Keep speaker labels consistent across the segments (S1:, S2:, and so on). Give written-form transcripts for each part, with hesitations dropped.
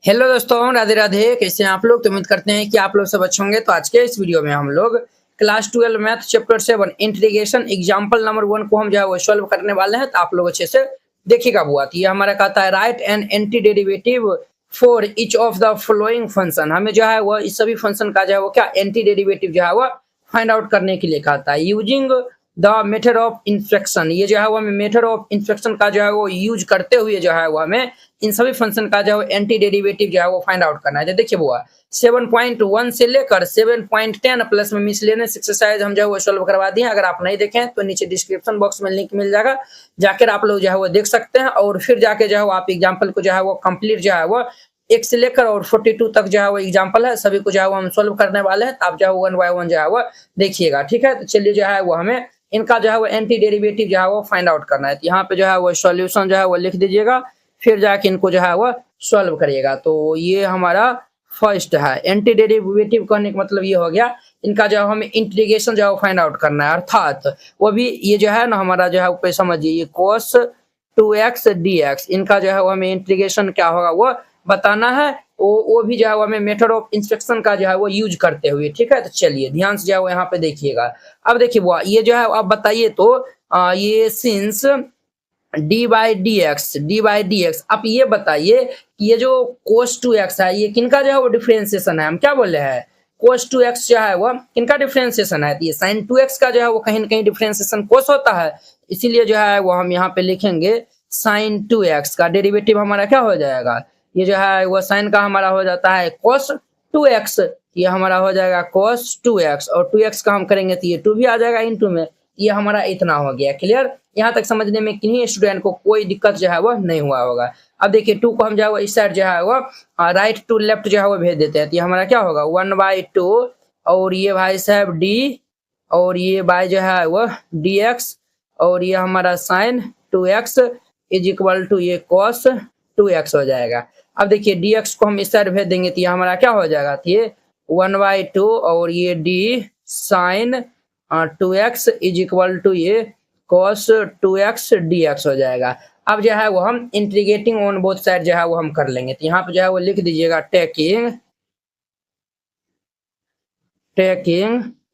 S1: Hello दोस्तों, राधे राधे। कैसे हैं आप लोग? तो उम्मीद करते हैं कि आप लोग सब अच्छे होंगे। तो आज के इस वीडियो में हम लोग class 12 math chapter 7 integration example number 1 को हम जो है वो सॉल्व करने वाले हैं। तो आप लोग अच्छे से देखिएगा। बुआ तो ये हमारा कहता है right an anti derivative for each of the following function. हमें जो है वो इस सभी फंक्शन का जो है वो क्या एंटी डेरिवेटिव जो है वो फाइंड आउट करने के लिए कहता है using the method of inflection. ये जो है वो हमें मेथड ऑफ इंफ्लेक्शन का जो है वो यूज करते हुए जो है वो हमें इन सभी फंक्शन का जो है एंटी डेरिवेटिव जो है वो फाइंड आउट करना है। देखिए बुआ 7.1 से लेकर 7.10 प्लस में मिसलेनियस एक्सरसाइज हम जो है वो सॉल्व करवा दिए। अगर आप नहीं देखें तो नीचे डिस्क्रिप्शन बॉक्स में लिंक मिल जाएगा, जाकर आप लोग जो है वो देख सकते हैं। और फिर जाके जो है आप एग्जाम्पल को जो है वो कंप्लीट जो है वो 1 से लेकर और 42 तक जो है वो एग्जाम्पल है, सभी को जो है वो हम सॉल्व करने वाले हैं। तो आप जो है 1 बाय 1 जो है वो देखिएगा। ठीक है, तो चलिए जो है वो हमें इनका जो है वो एंटी डेरिवेटिव जो है वो फाइंड आउट करना है। तो यहाँ पे जो है वो सॉल्यूशन जो है वो लिख दीजिएगा, फिर जाके इनको जो है वो सॉल्व करिएगा। तो ये हमारा फर्स्ट है। एंटी डेरिवेटिव कहने का मतलब ये हो गया इनका जो हमें इंटीग्रेशन जो है वो फाइंड आउट करना है, अर्थात वो भी ये जो है ना हमारा जो है ऊपर समझिए ये cos 2x dx इनका जो है वो हमें इंटीग्रेशन क्या होगा वो बताना है। वो भी जो है वो हमें मेथड ऑफ इंस्पेक्शन का जो है वो यूज करते हुए। ठीक है, तो चलिए ध्यान से जो है वो यहाँ पे देखिएगा। अब देखिए वो ये जो है आप बताइए तो ये since D by D x आप ये बताइए कि ये जो cos 2x है ये किनका जो है वो डिफरेंशिएशन है। हम क्या बोले हैं cos 2x जो है वो किनका डिफरेंशिएशन है। तो ये sin 2x का जो है वो कहीं ना कहीं डिफरेंशिएशन cos होता है, इसीलिए जो है वो हम यहाँ पे लिखेंगे sin 2x का डेरिवेटिव हमारा क्या हो जाएगा। ये जो है वो sin का हमारा हो जाता है cos 2x, ये हमारा हो जाएगा cos 2x और 2x का हम करेंगे तो ये 2 भी आ जाएगा इनटू में। ये हमारा इतना हो गया। क्लियर? यहाँ तक समझने में किन्हीं स्टूडेंट को कोई दिक्कत जो है वो नहीं हुआ होगा। अब देखिए 2 को हम जो है वो इस साइड जो है वो राइट टू लेफ्ट जो है वो भेज देते हैं। तो ये हमारा क्या होगा 1/2 और ये भाई साहब डी और ये बाय जो है वो dx और ये हमारा sin 2x is equal to ये cos 2x हो जाएगा। अब देखिए dx को हम इस साइड भेज देंगे तो ये हमारा क्या हो जाएगा, तो ये 1/2 और ये d sin 2x is equal to ये cos 2x dx हो जाएगा। अब जो है वो हम इंटीग्रेटिंग ऑन बोथ साइड जो है वो हम कर लेंगे। तो यहाँ पे जो है वो लिख दीजिएगा taking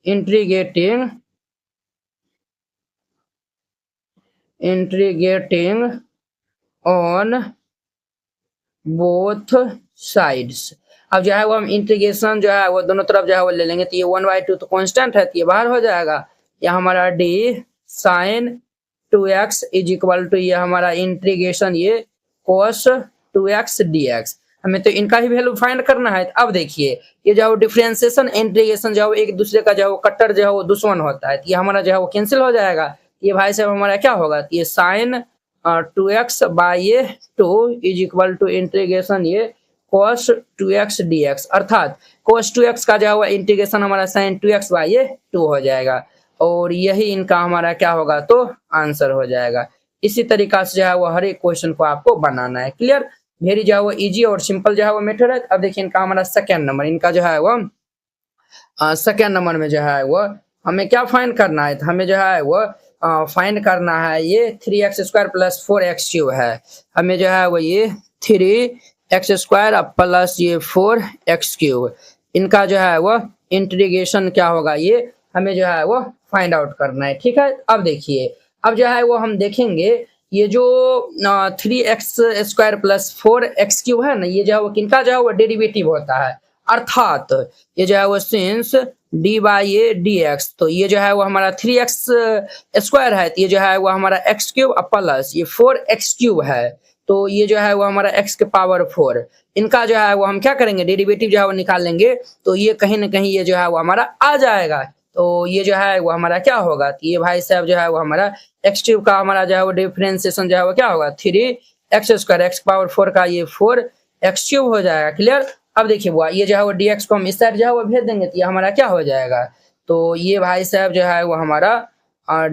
S1: integrating on both sides. अब जो है वो हम इंटीग्रेशन जो है वो दोनों तरफ जो है वो ले लेंगे। तो ये 1/2 तो कांस्टेंट है तो ये बाहर हो जाएगा। ये हमारा d sin 2x is equal to ये हमारा इंटीग्रेशन ये cos 2x dx। हमें तो इनका ही वैल्यू फाइंड करना है। अब देखिए ये जो डिफरेंशिएशन इंटीग्रेशन जो एक दूसरे का जो कट्टर जो है वो दुश्मन होता है। तो ये हमारा जो है वो कैंसिल हो जाएगा। ये भाई साहब हमारा क्या होगा, तो ये sin 2x बाई ये 2 इज इक्वल टू इंटीग्रेशन ये cos 2x dx, अर्थात cos 2x का जो है इंटीग्रेशन हमारा sin 2x बाई ये 2 हो जाएगा और यही इनका हमारा क्या होगा तो आंसर हो जाएगा। इसी तरीका से जो है वो हर एक क्वेश्चन को आपको बनाना है। क्लियर? वेरी जो है वो इजी और सिंपल जो है वो मेथड है। अब देखिए इनका हमारा सेकेंड नंबर, इनका जो है वो सेकेंड नंबर में जो है वो हमें क्या फाइंड करना है, तो हमें जो है वो फाइंड करना है ये 3x² प्लस 4x³ है। हमें जो है वो ये 3x² प्लस ये 4x³ इनका जो है वो इंटीग्रेशन क्या होगा ये हमें जो है वो फाइंड आउट करना है। ठीक है, अब देखिए अब जो है वो हम देखेंगे ये जो 3x² प्लस 4x³ है ना, ये जो है वो किनका जो है वो डेरिवेटिव होता है, अर्थात ये जो है वो सिंस डी बाई ये डी एक्स, तो ये जो है वो हमारा 3x² है तो ये जो है वो हमारा x³ प्लस ये 4x³ है तो ये जो है वो हमारा x के पावर 4 इनका जो है वो हम क्या करेंगे डेरिवेटिव जो है वो निकाल लेंगे। तो ये कहीं ना कहीं ये जो है वो हमारा आ जाएगा। तो ये जो है वो हमारा क्या होगा, तो ये भाई साहब जो है वो हमारा x³ का हमारा जो है वो डिफरेंशिएशन जो है वो क्या होगा 3x² x पावर 4 का ये 4x³ हो जाएगा। क्लियर? अब देखिए बुआ ये जो है वो dx को हम इस साइड जो है वो भेज देंगे तो ये हमारा क्या हो जाएगा, तो ये भाई साहब जो है वो हमारा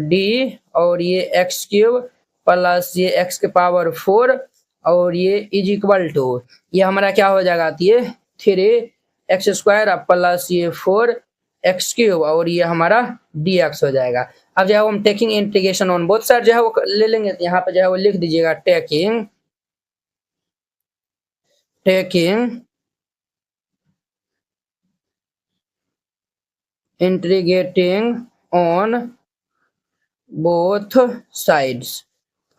S1: d और ये x³ प्लस ये x के पावर 4 और ये इज इक्वल टू ये हमारा क्या हो जाएगा, तो ये 3x² प्लस ये 4x³ और ये हमारा dx हो जाएगा। अब जो है हम taking integration on both side जो है वो ले लेंगे। तो यहाँ पे जो है वो लिख दीजिएगा taking taking integrating on both sides.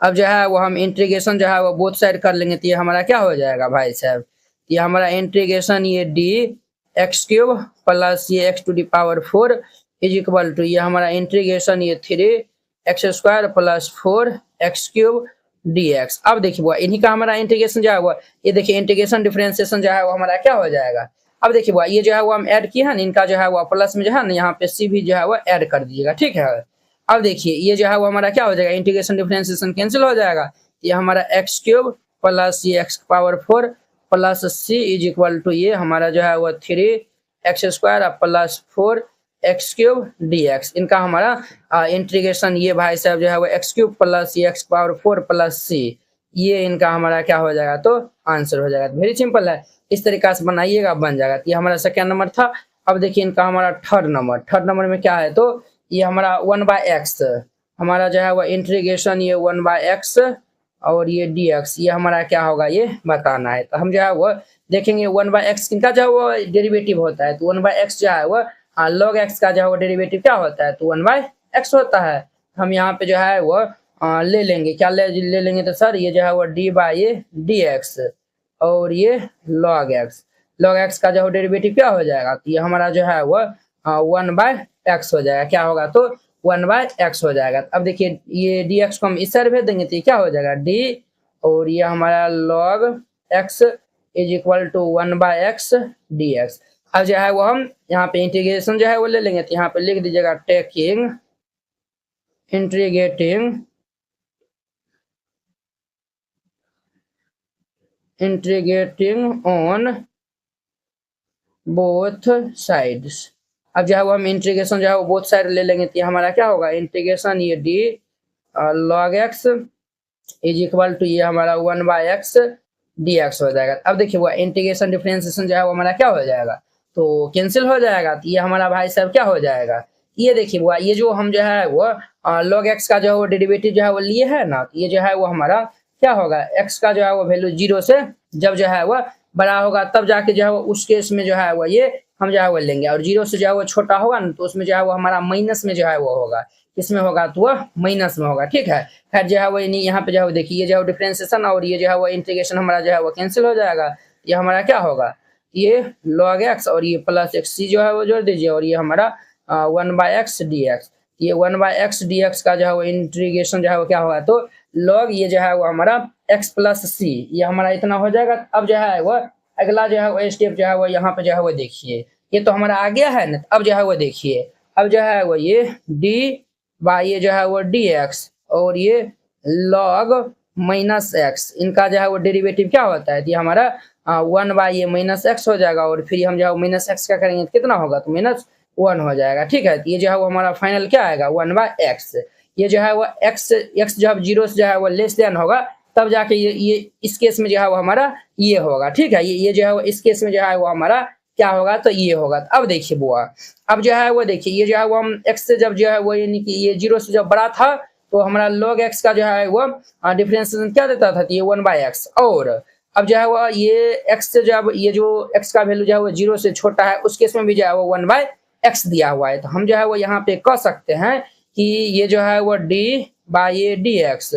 S1: अब जो है वो हम इंटीग्रेशन जो है वो बोथ साइड कर लेंगे तो ये हमारा क्या हो जाएगा भाई साहब, ये हमारा इंटीग्रेशन ये डी एक्स क्यूब प्लस ये x to the power 4 is equal to ये हमारा इंटीग्रेशन ये 3x² प्लस 4x³ dx। अब देखिए वो इन्हीं का हमारा इंटीग्रेशन जो है वो ये देखिए इंटीग्रेशन डिफरेंशिएशन जो है वो हमारा क्या हो जाएगा। अब देखिए वो ये जो है वो हम ऐड किए हैं ना, इनका जो है वो प्लस में जो है ना यहाँ पे सी भी जो है वो ऐड कर दीजिएगा, ठीक है। अब देखिए ये जो है वो हमारा क्या हो जाएगा, इंटीग्रेशन डिफरेंशिएशन कैंसिल हो जाएगा, ये हमारा x³ प्लस ये x⁴ plus C is equal to ये हमारा जो है वो 3x² प्लस 4x³ dx। इनका हमारा इंटीग्रेशन ये भाई साहब जो है वो x³ प्लस ये x⁴ प्लस सी, ये इनका हमारा क्या हो जाएगा तो आंसर हो जाएगा। वेरी सिंपल है, इस तरीका से बनाइएगा बन जाएगा। ये हमारा सेकेंड नंबर था। अब देखिए इनका हमारा थर्ड नंबर में क्या है तो ये हमारा 1/x हमारा जो है वो इंटीग्रेशन ये 1/x और ये dx, ये हमारा क्या होगा ये बताना है। तो हम जो है वो देखेंगे 1/x किनका जो है वो डेरिवेटिव होता है, तो 1/x जो है वो log x का जो है वो डेरिवेटिव क्या होता है तो 1/x होता है। हम यहाँ पे जो है वो ले लेंगे, क्या ले लेंगे तो सर ये जो है वो d/dx और ये log x का जो डेरिवेटिव क्या हो जाएगा तो ये हमारा जो है वो 1/x हो जाएगा, क्या होगा तो 1/x हो जाएगा। अब देखिए ये dx को हम इस साइड भेज देंगे तो ये क्या हो जाएगा d और ये हमारा log x is equal to 1/x dx। अब जो है वो हम यहाँ पे इंटीग्रेशन जो है वो ले लेंगे तो यहाँ पे लिख दीजिएगा taking integrating on both sides. अब जो है वो हम इंटीग्रेशन जो है वो बोथ साइड ले लेंगे तो हमारा क्या होगा इंटीग्रेशन ये d log x is equal to ये हमारा 1/x dx हो जाएगा। अब देखिए वो इंटीग्रेशन डिफरेंशिएशन जो है वो हमारा क्या हो जाएगा तो कैंसिल हो जाएगा, तो ये हमारा भाई साहब क्या हो जाएगा, ये देखिए वो ये जो हम जो है वो log x का जो है वो डेरिवेटिव जो है वो लिए है ना, तो ये जो है वो हमारा क्या होगा x का जो है वो वैल्यू 0 से जब जो है वो बड़ा होगा तब जाके जो है वो उस केस में जो है वो ये हम जो है वो लेंगे, और 0 से जो है वो छोटा होगा ना तो उसमें जो है वो हमारा माइनस में जो है वो होगा, किसमें होगा तो वह माइनस में होगा, ठीक है। खैर जो है वो यहाँ पे जो है वो देखिए ये जो है डिफरेंशिएशन और ये जो है वो इंटीग्रेशन हमारा जो है वो कैंसिल हो जाएगा, ये हमारा क्या होगा ये log x और ये प्लस xc जो है वो जोड़ दीजिए और ये हमारा 1/x dx। ये 1/x dx का जो है वो इंटीग्रेशन जो है वो क्या होगा तो log ये जो है वो हमारा x प्लस c, ये हमारा इतना हो जाएगा। अब जो है वो अगला जो है वो स्टेप जो है वो यहाँ पे जो है वो देखिए ये तो हमारा आ गया है ना, अब जो है वो देखिए अब जो है वो ये d बाई ये जो है वो dx और ये log -x इनका जो है वो डेरिवेटिव क्या होता है, ये हमारा 1/ये -x हो जाएगा और फिर हम जो है -x का करेंगे तो कितना होगा तो -1 हो जाएगा, ठीक है। ये जो है वो हमारा फाइनल क्या आएगा 1/x। ये जो है वो x जब 0 से जो है वो लेस देन होगा तब जाके ये इस केस में जो है वो हमारा ये होगा, ठीक है। ये जो है वो इस केस में जो है वो हमारा क्या होगा तो ये होगा। अब देखिए बुआ अब जो है वो देखिए ये जो है वो हम x से जब जो है वो यानी कि ये 0 से जब बड़ा था तो हमारा log x का जो है वो डिफरेंशिएशन क्या देता था, ये 1/x। और अब जो है वो ये x से जब ये जो x का वैल्यू जो है वो 0 से छोटा है उस केस में भी जो है वो 1/x दिया हुआ है, तो हम जो है वो यहाँ पे कह सकते हैं कि ये जो है वो d/ये dx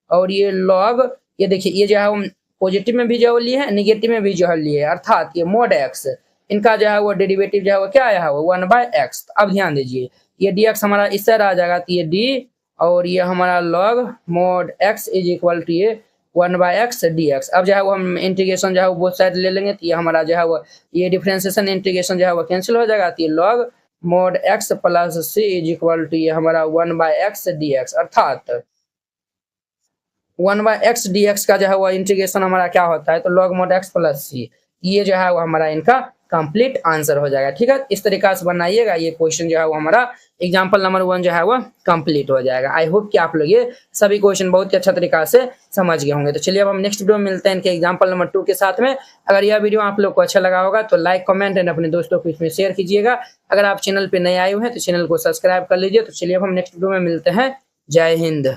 S1: और ये log ये देखिए ये जो है वो पॉजिटिव में भी जो लिए है नेगेटिव में भी जो है लिए, अर्थात ये mod x इनका जो है वो डेरिवेटिव जो है वो क्या आया है वो 1/x। अब ध्यान दीजिए ये dx हमारा इस तरह आ जाएगा तो ये d और ये हमारा log mod x is equal to ये 1/x dx। अब जो है वो हम इंटीग्रेशन जो है वो बोथ साइड ले लेंगे तो ये हमारा जो है वो ये डिफरेंशिएशन इंटीग्रेशन जो है वो कैंसिल हो जाएगा, तो ये log mod x plus c is equal to ये हमारा 1/x dx, अर्थात 1/x dx का जो है वो इंटीग्रेशन हमारा क्या होता है तो log mod x plus c, ये जो है वो हमारा इनका कंप्लीट आंसर हो जाएगा, ठीक है। इस तरीका से बनाइएगा, ये क्वेश्चन जो है वो हमारा एग्जांपल नंबर 1 जो है वो कंप्लीट हो जाएगा। आई होप कि आप लोग ये सभी क्वेश्चन बहुत ही अच्छा तरीका से समझ गए होंगे। तो चलिए अब हम नेक्स्ट वीडियो में मिलते हैं इनके एग्जांपल नंबर 2 के साथ में। अगर यह वीडियो आप लोग को अच्छा लगा होगा तो लाइक कमेंट एंड अपने दोस्तों को इसमें शेयर कीजिएगा। अगर आप चैनल पे नए आए हुए हैं तो चैनल को सब्सक्राइब कर लीजिए। तो चलिए अब हम नेक्स्ट वीडियो में मिलते हैं। जय हिंद।